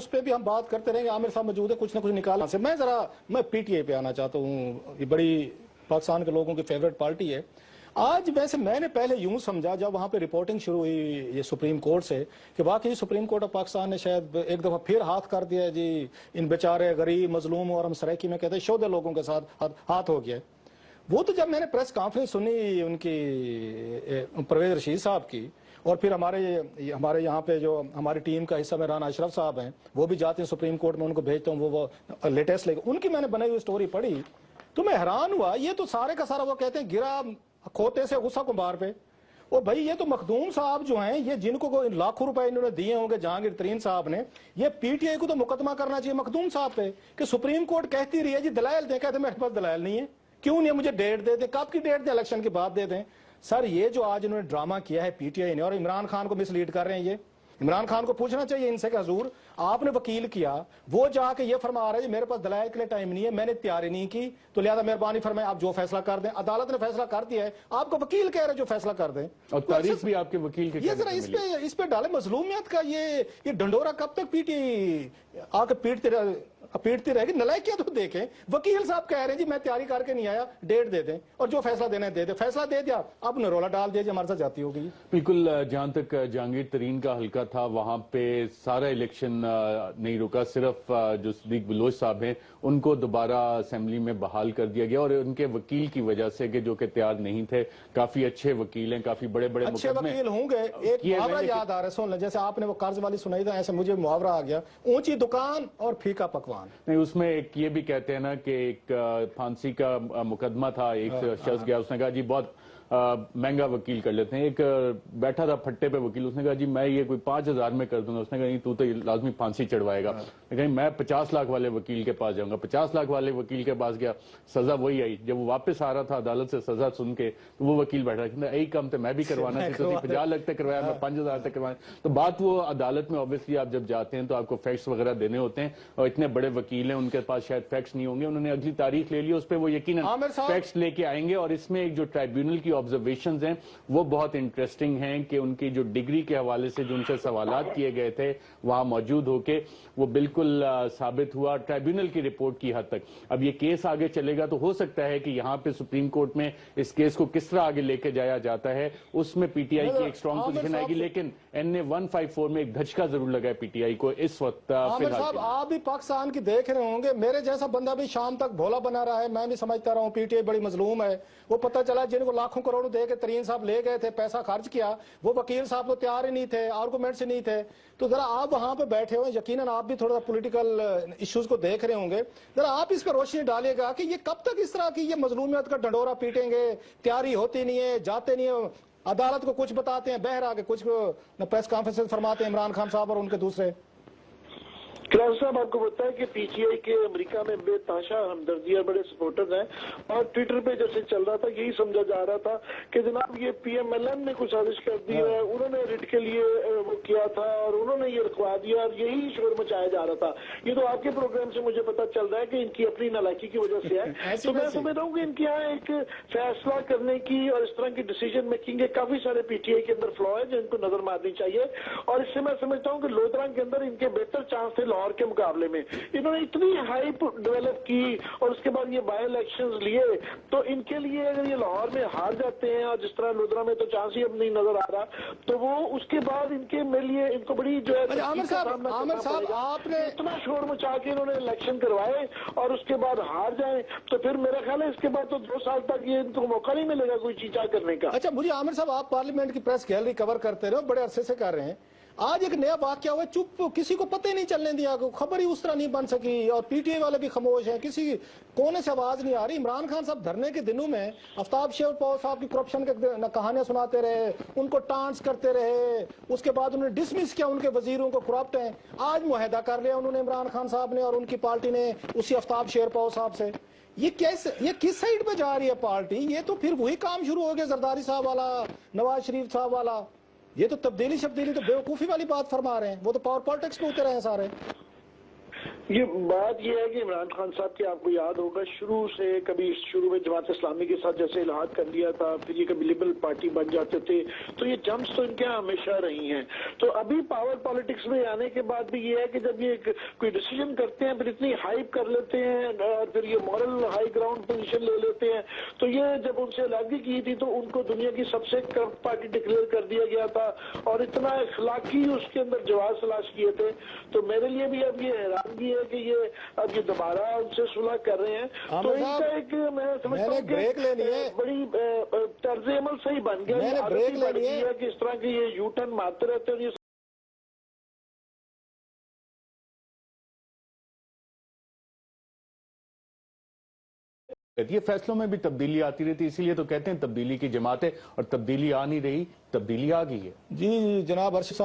اس پہ بھی ہم بات کرتے رہیں گے. عامر صاحب موجود ہے, کچھ نہ کچھ نکالنا سے. میں پی ٹی آئی پہ آنا چاہتا ہوں. یہ بڑی پاکستان کے لوگوں کی فیوریٹ پارٹی ہے. آج ویسے میں نے پہلے یوں سمجھا جب وہاں پہ رپورٹنگ شروع ہوئی یہ سپریم کورٹ سے کہ واقعی سپریم کورٹ آف پاکستان نے شاید ایک دفعہ پھر ہاتھ کر دیا جی ان بیچارے غریب مظلوم اور ہم سرائکی میں کہتے ہیں شودہ لوگوں کے ساتھ ہاتھ ہو گیا. وہ تو جب میں نے پریس کانفرنس سنی ان کی پرویز رشید صاحب کی, اور پھر ہمارے یہاں پہ جو ہماری ٹیم کا حصہ میں رانا اشرف صاحب ہیں وہ بھی جاتے ہیں سپریم کورٹ میں, ان کو بھیجتا ہوں, وہ لیٹسٹ لے کے ان کی میں نے بنائی ہوئی سٹوری پڑھی تو میں حیران ہوا. یہ تو سارے کا سارا وہ کہتے ہیں گرا کھوتے سے غصہ کمبار پہ. اور بھائی یہ تو مخدوم صاحب جو ہیں یہ جن کو لاکھوں روپے انہوں نے دیے ہوں گے جہانگیر ترین صاحب نے, یہ پی ٹی آئی کو تو مقدمہ کرنا چاہیے مخدوم صاحب پہ کہ سپریم کورٹ کہتی رہی ہے جی دلائل دیں, کہتے میرے پاس دلائل نہیں ہے, کیوں نہیں مجھے ڈیٹ دے دیں, کب کی ڈیٹ دیں, الیکشن کے بعد دے دیں. سر یہ جو آج انہوں نے ڈرامہ کیا ہے پی ٹی آئی نے, اور عمران خان کو مس لیڈ کر رہے ہیں, یہ عمران خان کو پوچھنا چاہیے ان سے کہ حضور آپ نے وکیل کیا, وہ جا کے یہ فرما رہا ہے میرے پاس دلائل کے لیے ٹائم نہیں ہے, میں نے تیاری نہیں کی, تو لہذا مہربانی فرمائیں آپ جو فیصلہ کر دیں. عدالت نے فیصلہ کر دیا ہے, آپ کو وکیل کہہ رہے جو فیصلہ کر دیں, اور تاریخ بھی آپ کے وکیل کے یہ ذرا اس پہ ڈالے مظلومیت کا یہ ڈنڈورا کب تک پیٹی آ کے پیٹتی رہے گی. نلائکیاں تو دیکھیں, وکیل صاحب کہہ رہے ہیں جی میں تیاری کر کے نہیں آیا, ڈیٹ دے دیں اور جو فیصلہ دینا ہے دے دیں. فیصلہ دے دیا, اب نرولا ڈال دیا جی ہمارے ساتھ جاتی ہو گئی. بالکل. جہاں تک جہانگیر ترین کا حلقہ تھا وہاں پہ سارا الیکشن نہیں رکا, صرف جو صدیق بلوچ صاحب ہیں ان کو دوبارہ اسمبلی میں بحال کر دیا گیا, اور ان کے وکیل کی وجہ سے کہ جو کہ تیار نہیں تھے. کافی اچھے وکیل ہیں, کافی بڑے بڑے اچھے وکیل ہوں گے. ایک محاورہ یاد آ رہا ہے, سن لیں, جیسے آپ نے وہ قرض والی سنائی تھا, ایسے مجھے محاورہ آ گیا, اونچی دکان اور پھیکا پکوان. نہیں, اس میں ایک یہ بھی کہتے ہیں نا کہ ایک پھانسی کا مقدمہ تھا, ایک شخص گیا, اس نے کہا جی بہت مہنگا وکیل کر لیتے ہیں. ایک بیٹھا تھا پھٹے پہ وکیل, اس نے کہا جی میں یہ کوئی 5,000 میں کر دوں گا. اس نے کہا نہیں تو لازمی پھانسی چڑھوائے گا. لیکن میں 50 لاکھ والے وکیل کے پاس جاؤں گا. 50 لاکھ والے وکیل کے پاس گیا, سزا وہی آئی. جب وہ واپس آ رہا تھا عدالت سے سزا سن کے, تو وہ وکیل بیٹھا کہ یہی کام تو میں بھی کروانا تھی, تو 50 لاکھ تک کروایا, میں 5,000 تک کروایا. تو بات وہ عدالت میں obviously آپ جب جاتے ہیں تو آپ کو فیکٹس وغیرہ دینے ہوتے ہیں, اور اتنے بڑے وکیل ہیں ان کے پاس شاید فیکٹس نہیں ہوں گے. انہوں نے اگلی تاریخ لے لی, اس پہ وہ یقیناً فیکٹس لے کے آئیں گے. اور اس میں ایک جو ٹرائبیونل کی آبزرویشنز ہیں وہ بہت انٹرسٹنگ ہیں کہ ان کی جو ڈگری کے حوالے سے جو ان سے سوالات کیے گئے تھے وہاں موجود ہو کے وہ بالکل ثابت ہوا ٹرائبیونل کی رپورٹ کی حد تک. اب یہ کیس آگے چلے گا تو ہو سکتا ہے کہ یہاں پہ سپریم کورٹ میں اس کیس کو کس طرح آگے لے کے جایا جاتا ہے اس میں پی ٹی آئی کی ایک سٹرونگ پوزیشن آئے گی. لیکن این اے 154 میں ایک دھچکا ضرور لگا ہے پی ٹی آئی کو اس وقت. عامر صاحب آپ بھی پاکستان کی دیکھ رہے ہوں گے, میرے جیسا بندہ بھی شام تک بھولا بنا رہا ہے, میں بھی سمجھتا رہا ہوں پی ٹی آئی بڑی مظلوم ہے. وہ پتہ چلا جن کو لاکھوں کروڑوں دے کے ترین صاحب لے گئے تھے, پیسہ خرچ کیا, وہ وکیل صاحب تو تیار ہی نہیں تھے, آرگومنٹ سے نہیں تھے. تو ذرا آپ وہاں پہ بیٹھے ہوئے, یقیناً آپ بھی تھوڑا پولیٹیکل ایشوز کو دیکھ رہے ہوں گے, ذرا آپ اس پہ روشنی ڈالیے گا کہ یہ کب تک اس طرح کی یہ مظلومیت کا ڈنڈورا پیٹیں گے. تیاری ہوتی نہیں ہے, جاتے نہیں ہے, عدالت کو کچھ بتاتے ہیں بہر آ کے, کچھ پریس کانفرنس فرماتے ہیں عمران خان صاحب اور ان کے دوسرے. کلاس صاحب آپ کو بتایا کہ پی ٹی آئی کے امریکہ میں بے تحاشا ہمدردی اور بڑے سپورٹرز ہیں, اور ٹویٹر پہ جیسے چل رہا تھا یہی سمجھا جا رہا تھا کہ جناب یہ پی ایم ایل این نے کچھ سازش کر دی ہے, انہوں نے ریٹ کے لیے وہ کیا تھا اور انہوں نے یہ رکھوا دیا, اور یہی شور مچایا جا رہا تھا. یہ تو آپ کے پروگرام سے مجھے پتا چل رہا ہے کہ ان کی اپنی نالائکی کی وجہ سے ہے. تو میں سمجھ رہا ہوں کہ ان کے یہاں ایک فیصلہ کرنے کی اور اس طرح کی ڈیسیجن میکنگ کے کافی سارے پی ٹی آئی کے اندر فلو ہے جو ان کو نظر مارنی چاہیے. اور اس سے میں سمجھتا ہوں کہ لودران کے اندر ان کے بہتر چانس تھے لاہور کے مقابلے میں. انہوں نے اتنی ہائپ ڈیولپ کی اور اس کے بعد یہ بائی الیکشنز لیے, تو ان کے لیے اگر یہ لاہور میں ہار جاتے ہیں اور جس طرح لودرا میں تو چانس ہی اب نہیں نظر آ رہا, تو وہ اس کے بعد ان کے لیے ان کو بڑی جو ہے عامر صاحب آپ نے اتنا شور مچا کے انہوں نے الیکشن کروائے اور اس کے بعد ہار جائیں, تو پھر میرا خیال ہے اس کے بعد تو 2 سال تک یہ ان کو موقع نہیں ملے گا کوئی چیز کرنے کا. اچھا مجھے عامر صاحب, آپ پارلیمنٹ کی پریس گیلری کور کرتے رہے, بڑے عرصے سے کر رہے ہیں, آج ایک نیا واقعہ ہوا, چپ, کسی کو پتہ نہیں چلنے دیا, خبر ہی اس طرح نہیں بن سکی, اور پی ٹی آئی والے بھی خاموش ہیں, کسی کونے سے آواز نہیں آ رہی. عمران خان صاحب دھرنے کے دنوں میں آفتاب شیر پور صاحب کی کرپشن کے کہانیاں سناتے رہے, ان کو ٹانس کرتے رہے, اس کے بعد انہوں نے ڈسمس کیا ان کے وزیروں کو کرپٹ ہیں. آج معاہدہ کر لیا انہوں نے عمران خان صاحب نے اور ان کی پارٹی نے اسی آفتاب شیر پور صاحب سے. یہ کس سائڈ پہ جا رہی ہے پارٹی؟ یہ تو پھر وہی کام شروع ہو گیا زرداری صاحب والا, نواز شریف صاحب والا. یہ تو تبدیلی تو بیوقوفی والی بات فرما رہے ہیں, وہ تو پاور پالیٹکس پہ اتر رہے ہیں سارے. یہ بات یہ ہے کہ عمران خان صاحب کی آپ کو یاد ہوگا شروع سے کبھی شروع میں جماعت اسلامی کے ساتھ جیسے الحاق کر لیا تھا، پھر یہ کبھی لبرل پارٹی بن جاتے تھے، تو یہ جمپس تو ان کے یہاں ہمیشہ رہی ہیں. تو ابھی پاور پالیٹکس میں آنے کے بعد بھی یہ ہے کہ جب یہ کوئی ڈیسیجن کرتے ہیں پھر اتنی ہائپ کر لیتے ہیں اور پھر یہ مورل ہائی گراؤنڈ پوزیشن لے لیتے ہیں. تو یہ جب ان سے علیحدگی کی تھی تو ان کو دنیا کی سب سے کرپٹ پارٹی ڈکلیئر کر دیا گیا تھا اور اتنا اخلاقی اس کے اندر جواز تلاش کیے تھے. تو میرے لیے بھی اب یہ حیرانگی ہے کہ یہ اب یہ دوبارہ ان سے صلح کر رہے ہیں. تو ان کا ایک میں سمجھتا ہوں کہ بڑی طرز عمل صحیح بن گیا. یہ عادت بڑھ گئی ہے کہ اس طرح کے یہ یو ٹرن مارتے رہتے ہیں. یہ فیصلوں میں بھی تبدیلی آتی رہتی، اسی لیے تو کہتے ہیں تبدیلی کی جماعت ہے، اور تبدیلی آ نہیں رہی، تبدیلی آ گئی ہے. جی جناب ارشد صاحب